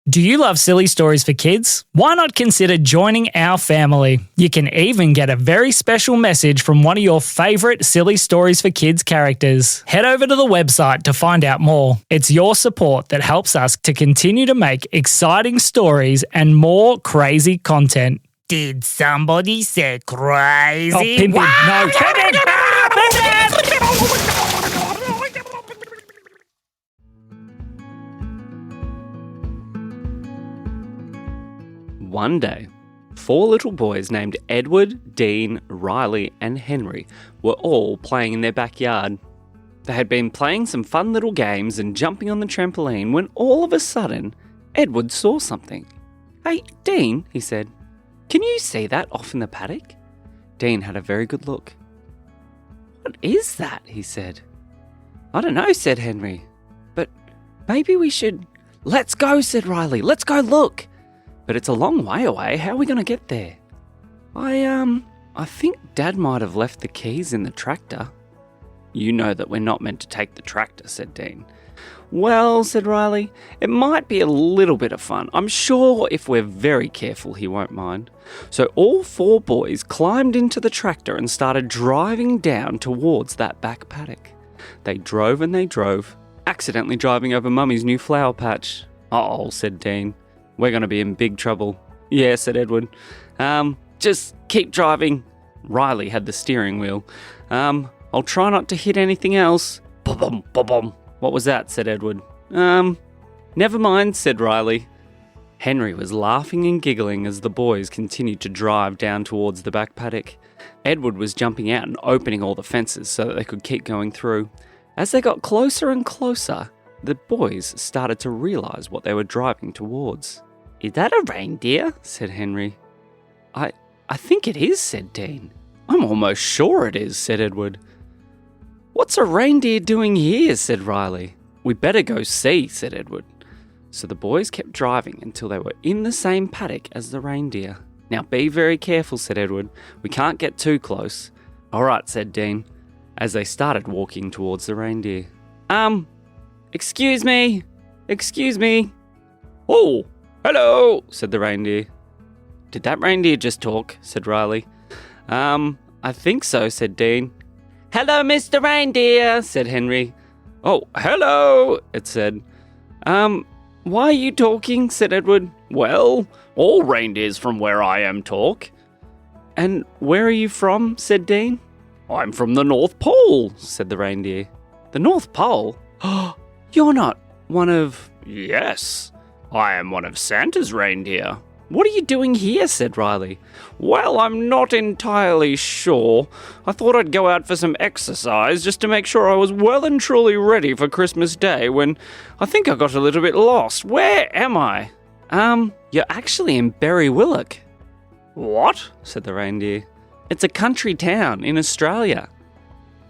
Do you love silly stories for kids? Why not consider joining our family? You can even get a very special message from one of your favourite silly stories for kids characters. Head over to the website to find out more. It's your support that helps us to continue to make exciting stories and more crazy content. Did somebody say crazy? Oh, Pimpin, no. One day, 4 little boys named Edward, Dean, Riley and Henry were all playing in their backyard. They had been playing some fun little games and jumping on the trampoline when all of a sudden, Edward saw something. "Hey, Dean," he said, "can you see that off in the paddock?" Dean had a very good look. "What is that?" he said. "I don't know," said Henry, "but maybe we should..." "Let's go," said Riley. "Let's go look." "But it's a long way away. How are we going to get there?" I think Dad might have left the keys in the tractor." "You know that we're not meant to take the tractor," said Dean. "Well," said Riley, "it might be a little bit of fun. I'm sure if we're very careful he won't mind." So all 4 boys climbed into the tractor and started driving down towards that back paddock. They drove and they drove, accidentally driving over Mummy's new flower patch. "Uh-oh," said Dean. "We're going to be in big trouble." "Yeah," said Edward. Just keep driving." Riley had the steering wheel. I'll try not to hit anything else." "Boom, boom, boom." "What was that?" said Edward. Never mind," said Riley. Henry was laughing and giggling as the boys continued to drive down towards the back paddock. Edward was jumping out and opening all the fences so that they could keep going through. As they got closer and closer, the boys started to realise what they were driving towards. "Is that a reindeer?" said Henry. I think it is," said Dean. "I'm almost sure it is," said Edward. "What's a reindeer doing here?" said Riley. "We better go see," said Edward. So the boys kept driving until they were in the same paddock as the reindeer. "Now be very careful," said Edward. "We can't get too close." "All right," said Dean, as they started walking towards the reindeer. Excuse me. "Oh, hello," said the reindeer. "Did that reindeer just talk?" said Riley. I think so," said Dean. "Hello, Mr. Reindeer," said Henry. "Oh, hello," it said. Why are you talking?" said Edward. "Well, all reindeers from where I am talk." "And where are you from?" said Dean. "I'm from the North Pole," said the reindeer. "The North Pole? Oh, you're not one of..." "Yes, I am one of Santa's reindeer." "What are you doing here?" said Riley. "Well, I'm not entirely sure. I thought I'd go out for some exercise just to make sure I was well and truly ready for Christmas Day when I think I got a little bit lost. Where am I?" You're actually in Berrywillock." "What?" said the reindeer. "It's a country town in Australia."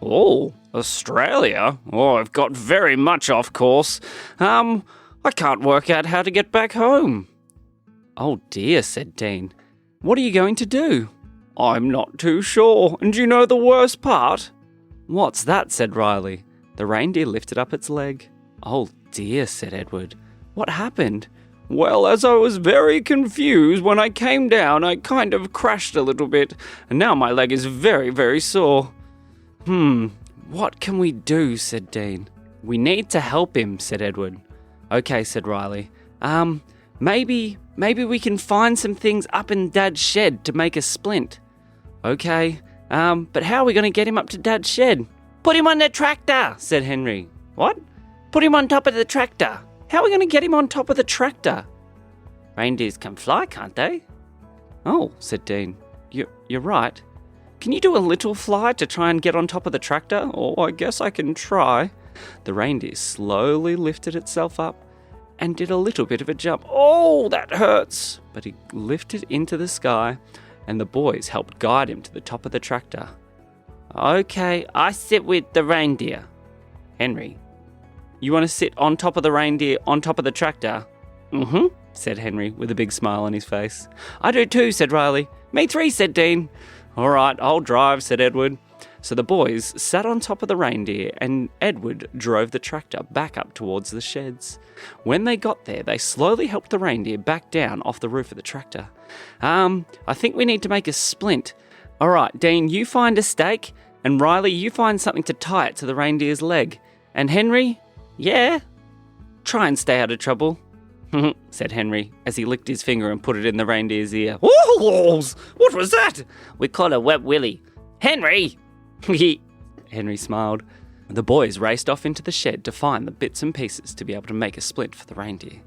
"Oh, Australia? Oh, I've got very much off course. I can't work out how to get back home." "Oh dear," said Dean. "What are you going to do?" "I'm not too sure. And you know the worst part?" "What's that?" said Riley. The reindeer lifted up its leg. "Oh dear," said Edward. "What happened?" "Well, as I was very confused, when I came down, I kind of crashed a little bit, and now my leg is very, very sore." What can we do?" said Dean. "We need to help him," said Edward. "Okay," said Riley. Maybe we can find some things up in Dad's shed to make a splint." "Okay, but how are we going to get him up to Dad's shed?" "Put him on the tractor," said Henry. "What?" "Put him on top of the tractor." "How are we going to get him on top of the tractor?" "Reindeers can fly, can't they?" "Oh," said Dean. You're right. Can you do a little fly to try and get on top of the tractor? Oh, I guess I can try." The reindeer slowly lifted itself up and did a little bit of a jump. "Oh, that hurts!" But he lifted into the sky, and the boys helped guide him to the top of the tractor. "Okay, I sit with the reindeer." "Henry, you want to sit on top of the reindeer on top of the tractor?" "Mm-hmm," said Henry with a big smile on his face. "I do too," said Riley. "Me three," said Dean. "All right, I'll drive," said Edward. So the boys sat on top of the reindeer and Edward drove the tractor back up towards the sheds. When they got there, they slowly helped the reindeer back down off the roof of the tractor. I think we need to make a splint. All right, Dean, you find a stake, and Riley, you find something to tie it to the reindeer's leg. And Henry, yeah? Try and stay out of trouble, said Henry as he licked his finger and put it in the reindeer's ear. What was that? We call it Wet Willie. Henry! Henry smiled. The boys raced off into the shed to find the bits and pieces to be able to make a splint for the reindeer.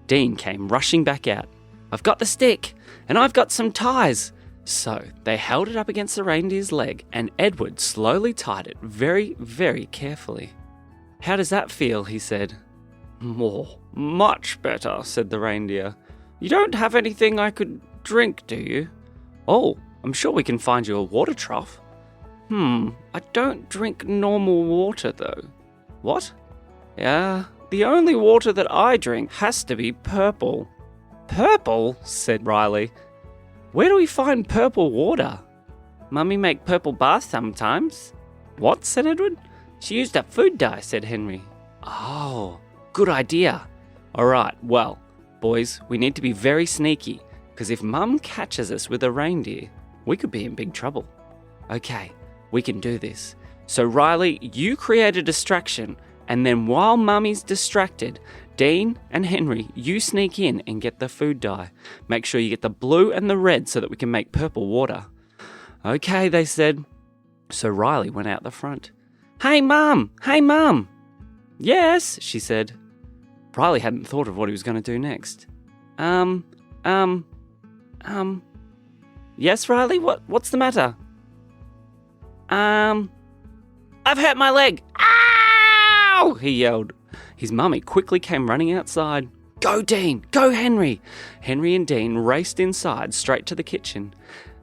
Dean came rushing back out. I've got the stick, and I've got some ties. So they held it up against the reindeer's leg, and Edward slowly tied it very, very carefully. How does that feel? He said. More, much better, said the reindeer. You don't have anything I could drink, do you? Oh, I'm sure we can find you a water trough. I don't drink normal water, though. What? Yeah, the only water that I drink has to be purple. Purple? Said Riley. Where do we find purple water? Mummy make purple baths sometimes. What? Said Edward. She used up food dye, said Henry. Oh, good idea. All right, well, boys, we need to be very sneaky, because if Mum catches us with a reindeer, we could be in big trouble. Okay, we can do this. So Riley, you create a distraction, and then while Mummy's distracted, Dean and Henry, you sneak in and get the food dye. Make sure you get the blue and the red so that we can make purple water. Okay, they said. So Riley went out the front. Hey, Mum! Hey, Mum! Yes, she said. Riley hadn't thought of what he was going to do next. Yes, Riley? What's the matter? I've hurt my leg. Ow! He yelled. His mummy quickly came running outside. Go, Dean! Go, Henry! Henry and Dean raced inside, straight to the kitchen.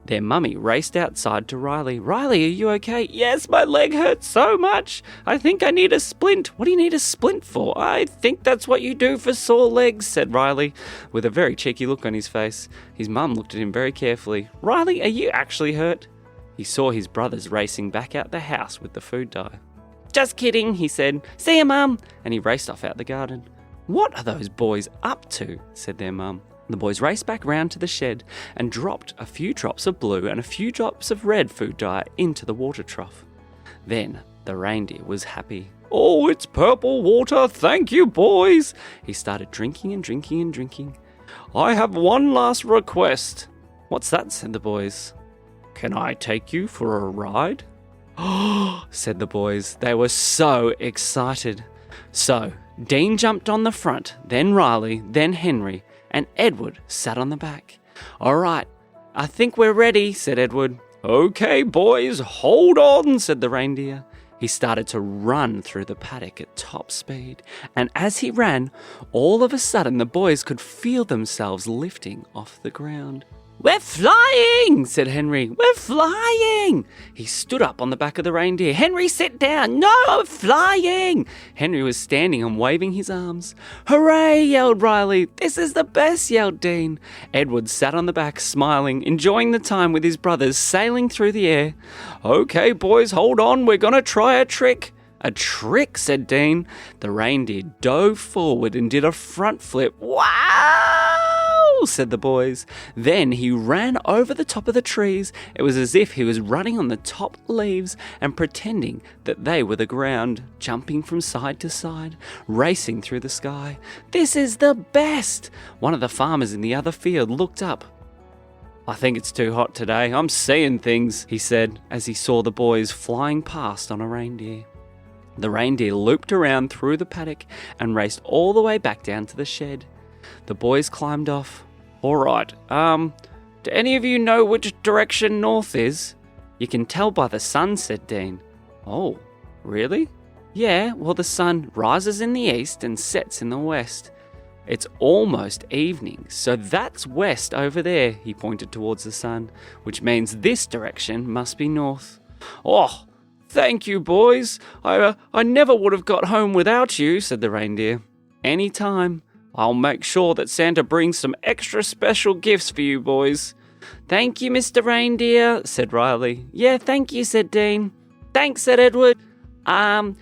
Their mummy raced outside to Riley. Riley, are you okay? Yes, my leg hurts so much. I think I need a splint. What do you need a splint for? I think that's what you do for sore legs, said Riley, with a very cheeky look on his face. His mum looked at him very carefully. Riley, are you actually hurt? He saw his brothers racing back out the house with the food dye. Just kidding, he said. See ya, Mum. And he raced off out the garden. What are those boys up to? Said their mum. The boys raced back round to the shed and dropped a few drops of blue and a few drops of red food dye into the water trough. Then the reindeer was happy. Oh, it's purple water, thank you, boys. He started drinking and drinking and drinking. I have one last request. What's that? Said the boys. Can I take you for a ride? Oh, said the boys. They were so excited. So Dean jumped on the front, then Riley, then Henry, and Edward sat on the back. All right, I think we're ready, said Edward. Okay, boys, hold on, said the reindeer. He started to run through the paddock at top speed, and as he ran, all of a sudden the boys could feel themselves lifting off the ground. We're flying, said Henry. We're flying! He stood up on the back of the reindeer. Henry, sit down. No, I'm flying! Henry was standing and waving his arms. Hooray, yelled Riley. This is the best, yelled Dean. Edward sat on the back, smiling, enjoying the time with his brothers, sailing through the air. Okay, boys, hold on. We're going to try a trick. A trick, said Dean. The reindeer dove forward and did a front flip. Wow! Said the boys. Then he ran over the top of the trees. It was as if he was running on the top leaves and pretending that they were the ground, jumping from side to side, racing through the sky. This is the best! One of the farmers in the other field looked up. I think it's too hot today. I'm seeing things, he said as he saw the boys flying past on a reindeer. The reindeer looped around through the paddock and raced all the way back down to the shed. The boys climbed off. All right, do any of you know which direction north is? You can tell by the sun, said Dean. Oh, really? Yeah, well, the sun rises in the east and sets in the west. It's almost evening, so that's west over there, he pointed towards the sun, which means this direction must be north. Oh, thank you, boys. I never would have got home without you, said the reindeer. Any time. I'll make sure that Santa brings some extra special gifts for you, boys. Thank you, Mr. Reindeer, said Riley. Yeah, thank you, said Dean. Thanks, said Edward. Can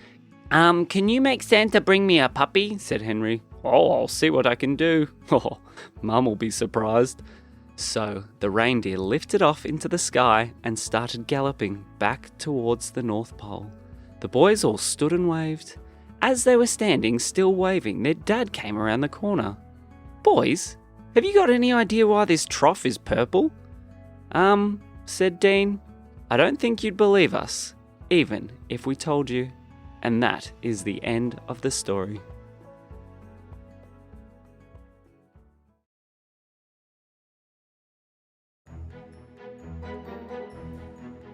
you make Santa bring me a puppy? Said Henry. Oh, I'll see what I can do. Oh, Mum will be surprised. So the reindeer lifted off into the sky and started galloping back towards the North Pole. The boys all stood and waved. As they were standing, still waving, their dad came around the corner. Boys, have you got any idea why this trough is purple? Said Dean. I don't think you'd believe us, even if we told you. And that is the end of the story.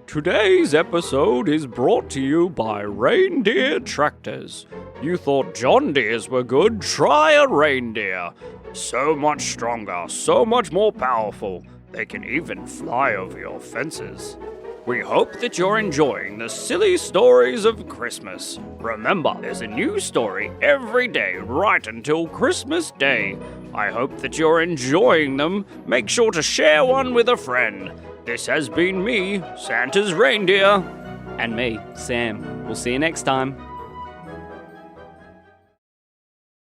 Today's episode is brought to you by Reindeer Tractors. You thought John Deeres were good? Try a reindeer. So much stronger, so much more powerful. They can even fly over your fences. We hope that you're enjoying the silly stories of Christmas. Remember, there's a new story every day right until Christmas Day. I hope that you're enjoying them. Make sure to share one with a friend. This has been me, Santa's reindeer. And me, Sam. We'll see you next time.